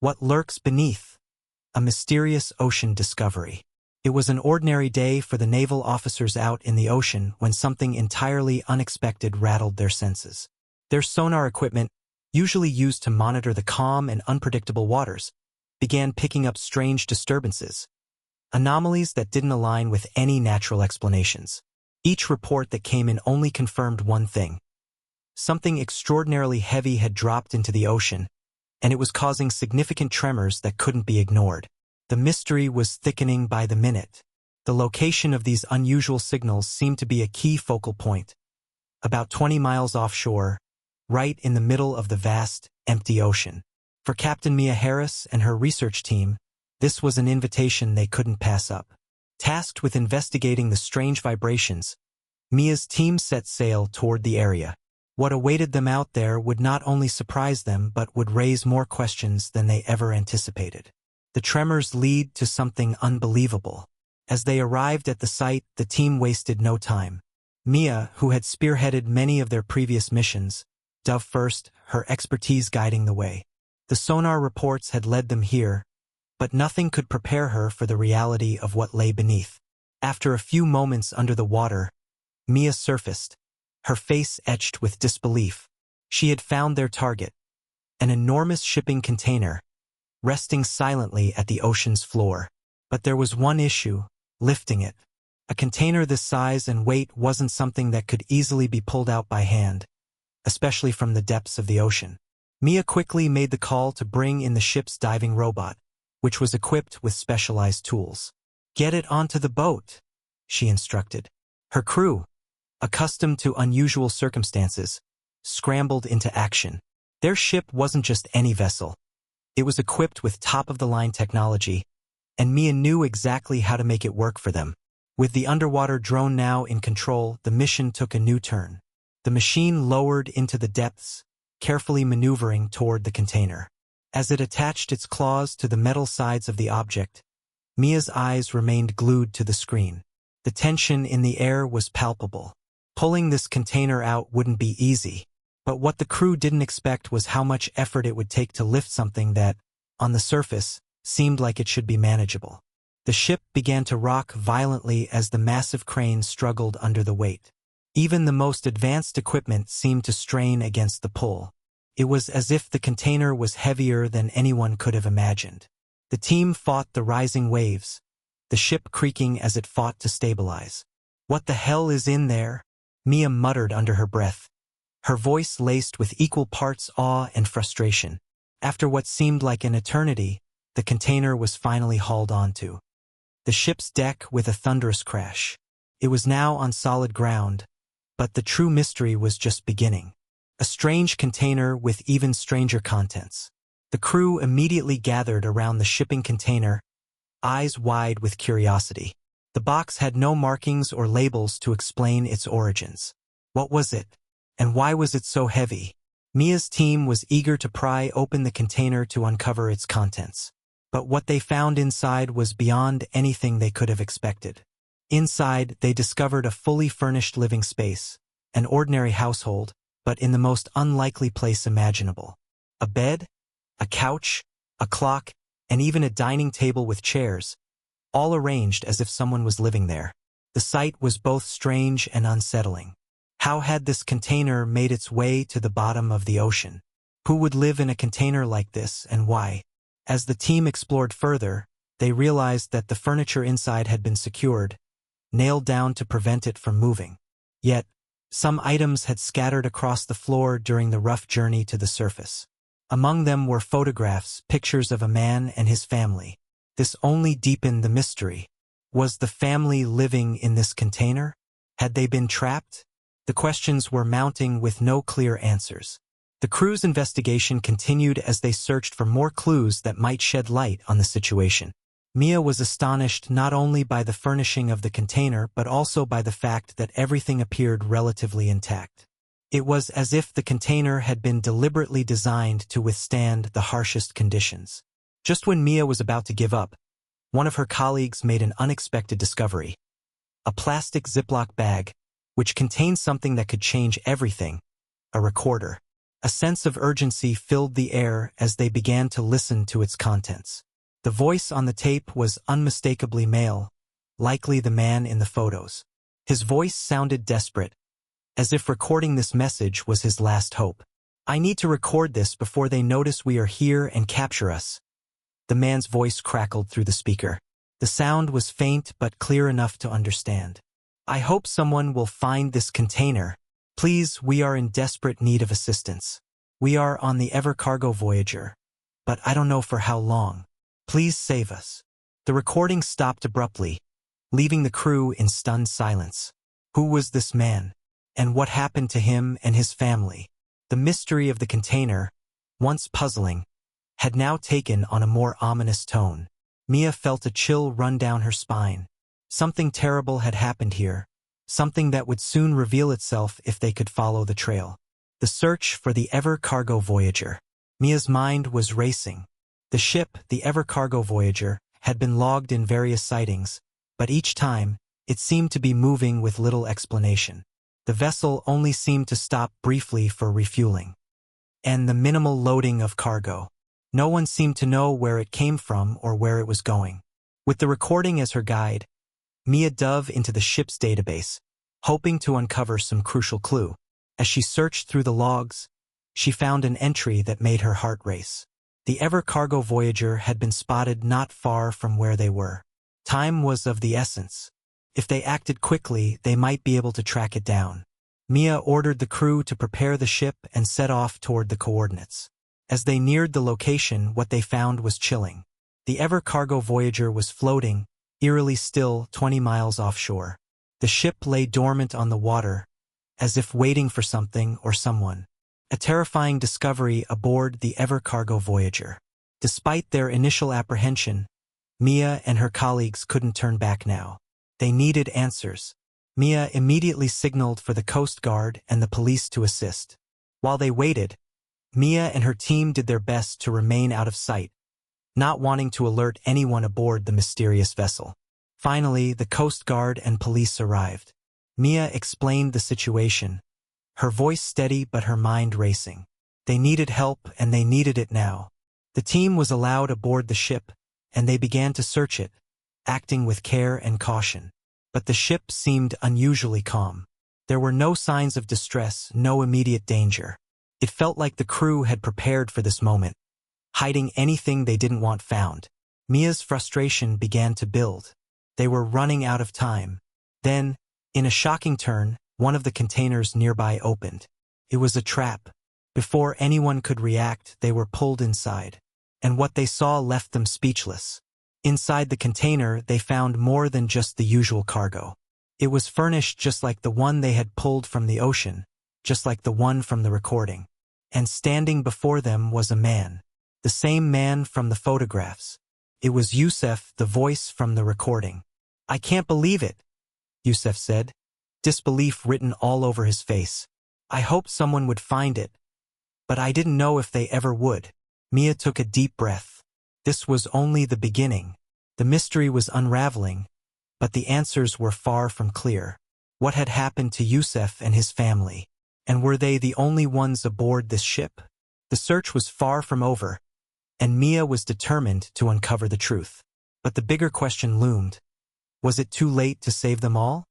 What lurks beneath? A mysterious ocean discovery. It was an ordinary day for the naval officers out in the ocean when something entirely unexpected rattled their senses. Their sonar equipment, usually used to monitor the calm and unpredictable waters, began picking up strange disturbances, anomalies that didn't align with any natural explanations. Each report that came in only confirmed one thing. Something extraordinarily heavy had dropped into the ocean, and it was causing significant tremors that couldn't be ignored. The mystery was thickening by the minute. The location of these unusual signals seemed to be a key focal point. About 20 miles offshore, right in the middle of the vast, empty ocean. For Captain Mia Harris and her research team, this was an invitation they couldn't pass up. Tasked with investigating the strange vibrations, Mia's team set sail toward the area. What awaited them out there would not only surprise them but would raise more questions than they ever anticipated. The tremors lead to something unbelievable. As they arrived at the site, the team wasted no time. Mia, who had spearheaded many of their previous missions, dove first, her expertise guiding the way. The sonar reports had led them here, but nothing could prepare her for the reality of what lay beneath. After a few moments under the water, Mia surfaced, her face etched with disbelief. She had found their target, an enormous shipping container, resting silently at the ocean's floor. But there was one issue: lifting it. A container this size and weight wasn't something that could easily be pulled out by hand, especially from the depths of the ocean. Mia quickly made the call to bring in the ship's diving robot, which was equipped with specialized tools. "Get it onto the boat," she instructed. Her crew, accustomed to unusual circumstances, scrambled into action. Their ship wasn't just any vessel. It was equipped with top-of-the-line technology, and Mia knew exactly how to make it work for them. With the underwater drone now in control, the mission took a new turn. The machine lowered into the depths, carefully maneuvering toward the container. As it attached its claws to the metal sides of the object, Mia's eyes remained glued to the screen. The tension in the air was palpable. Pulling this container out wouldn't be easy, but what the crew didn't expect was how much effort it would take to lift something that, on the surface, seemed like it should be manageable. The ship began to rock violently as the massive crane struggled under the weight. Even the most advanced equipment seemed to strain against the pull. It was as if the container was heavier than anyone could have imagined. The team fought the rising waves, the ship creaking as it fought to stabilize. "What the hell is in there?" Mia muttered under her breath, her voice laced with equal parts awe and frustration. After what seemed like an eternity, the container was finally hauled onto the ship's deck with a thunderous crash. It was now on solid ground, but the true mystery was just beginning. A strange container with even stranger contents. The crew immediately gathered around the shipping container, eyes wide with curiosity. The box had no markings or labels to explain its origins. What was it? And why was it so heavy? Mia's team was eager to pry open the container to uncover its contents. But what they found inside was beyond anything they could have expected. Inside, they discovered a fully furnished living space, an ordinary household, but in the most unlikely place imaginable. A bed, a couch, a clock, and even a dining table with chairs, all arranged as if someone was living there. The sight was both strange and unsettling. How had this container made its way to the bottom of the ocean? Who would live in a container like this, and why? As the team explored further, they realized that the furniture inside had been secured, nailed down to prevent it from moving. Yet, some items had scattered across the floor during the rough journey to the surface. Among them were photographs, pictures of a man and his family. This only deepened the mystery. Was the family living in this container? Had they been trapped? The questions were mounting with no clear answers. The crew's investigation continued as they searched for more clues that might shed light on the situation. Mia was astonished not only by the furnishing of the container but also by the fact that everything appeared relatively intact. It was as if the container had been deliberately designed to withstand the harshest conditions. Just when Mia was about to give up, one of her colleagues made an unexpected discovery. A plastic Ziploc bag, which contained something that could change everything: a recorder. A sense of urgency filled the air as they began to listen to its contents. The voice on the tape was unmistakably male, likely the man in the photos. His voice sounded desperate, as if recording this message was his last hope. "I need to record this before they notice we are here and capture us." The man's voice crackled through the speaker. The sound was faint but clear enough to understand. "I hope someone will find this container. Please, we are in desperate need of assistance. We are on the Ever Cargo Voyager, but I don't know for how long. Please save us." The recording stopped abruptly, leaving the crew in stunned silence. Who was this man? And what happened to him and his family? The mystery of the container, once puzzling, had now taken on a more ominous tone. Mia felt a chill run down her spine. Something terrible had happened here, something that would soon reveal itself if they could follow the trail. The search for the Ever Cargo Voyager. Mia's mind was racing. The ship, the Ever Cargo Voyager, had been logged in various sightings, but each time, it seemed to be moving with little explanation. The vessel only seemed to stop briefly for refueling. And the minimal loading of cargo. No one seemed to know where it came from or where it was going. With the recording as her guide, Mia dove into the ship's database, hoping to uncover some crucial clue. As she searched through the logs, she found an entry that made her heart race. The Ever Cargo Voyager had been spotted not far from where they were. Time was of the essence. If they acted quickly, they might be able to track it down. Mia ordered the crew to prepare the ship and set off toward the coordinates. As they neared the location, what they found was chilling. The Ever Cargo Voyager was floating, eerily still, 20 miles offshore. The ship lay dormant on the water, as if waiting for something or someone. A terrifying discovery aboard the Ever Cargo Voyager. Despite their initial apprehension, Mia and her colleagues couldn't turn back now. They needed answers. Mia immediately signaled for the Coast Guard and the police to assist. While they waited, Mia and her team did their best to remain out of sight, not wanting to alert anyone aboard the mysterious vessel. Finally, the Coast Guard and police arrived. Mia explained the situation, her voice steady but her mind racing. They needed help and they needed it now. The team was allowed aboard the ship, and they began to search it, acting with care and caution. But the ship seemed unusually calm. There were no signs of distress, no immediate danger. It felt like the crew had prepared for this moment, hiding anything they didn't want found. Mia's frustration began to build. They were running out of time. Then, in a shocking turn, one of the containers nearby opened. It was a trap. Before anyone could react, they were pulled inside. And what they saw left them speechless. Inside the container, they found more than just the usual cargo. It was furnished just like the one they had pulled from the ocean, just like the one from the recording. And standing before them was a man. The same man from the photographs. It was Yusef, the voice from the recording. "I can't believe it," Yusef said, disbelief written all over his face. "I hoped someone would find it, but I didn't know if they ever would." Mia took a deep breath. This was only the beginning. The mystery was unraveling, but the answers were far from clear. What had happened to Yusef and his family? And were they the only ones aboard this ship? The search was far from over, and Mia was determined to uncover the truth. But the bigger question loomed. Was it too late to save them all?